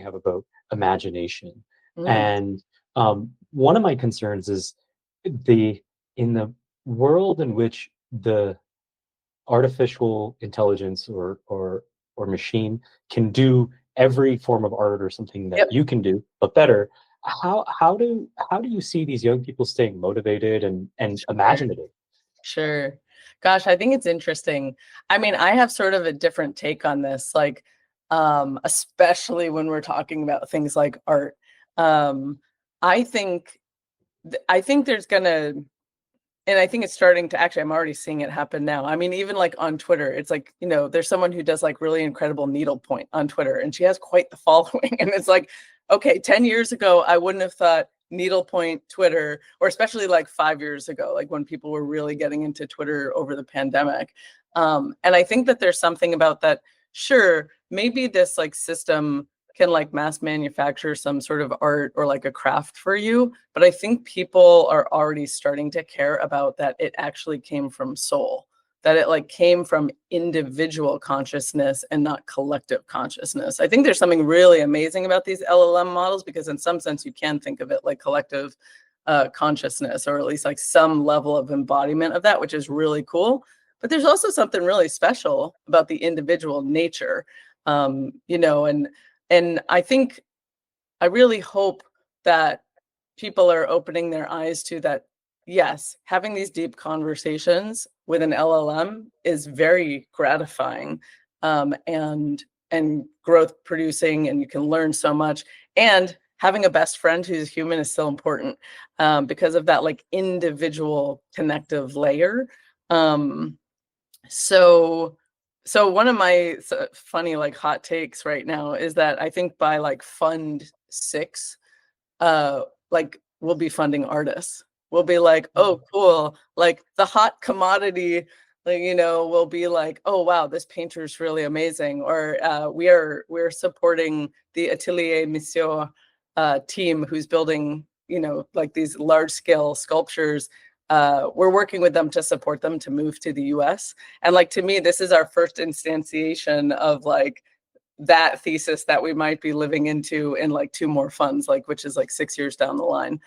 have about imagination. Mm. And one of my concerns is the in the world in which the artificial intelligence or machine can do every form of art or something that Yep. you can do, but better. How do you see these young people staying motivated and Sure. imaginative? Sure. Gosh, I think it's interesting. I mean, I have sort of a different take on this, like, especially when we're talking about things like art. Um, I think I think there's gonna and I think it's starting to actually, I'm already seeing it happen now. I mean, even like on Twitter, it's like, there's someone who does like really incredible needlepoint on Twitter, and she has quite the following. And it's like, okay, 10 years ago, I wouldn't have thought needlepoint Twitter, or especially like 5 years ago, like when people were really getting into Twitter over the pandemic. And I think that there's something about that. Sure, maybe this like system can like mass manufacture some sort of art or like a craft for you, but I think people are already starting to care about that it actually came from soul, that it like came from individual consciousness and not collective consciousness. I think there's something really amazing about these LLM models, because in some sense you can think of it like collective consciousness, or at least like some level of embodiment of that, which is really cool. But there's also something really special about the individual nature, and I think, I really hope that people are opening their eyes to that. Yes, having these deep conversations with an LLM is very gratifying, and growth producing, and you can learn so much. And having a best friend who's human is so important, because of that like individual connective layer. Um, so one of my funny like hot takes right now is that I think by like fund 6, like we'll be funding artists. We'll be like, oh, cool. Like the hot commodity, like, will be like, oh wow, this painter's really amazing. Or we're supporting the Atelier Monsieur team who's building, like these large scale sculptures. We're working with them to support them to move to the US. And like, to me, this is our first instantiation of like that thesis that we might be living into in like 2 more funds, like, which is like 6 years down the line.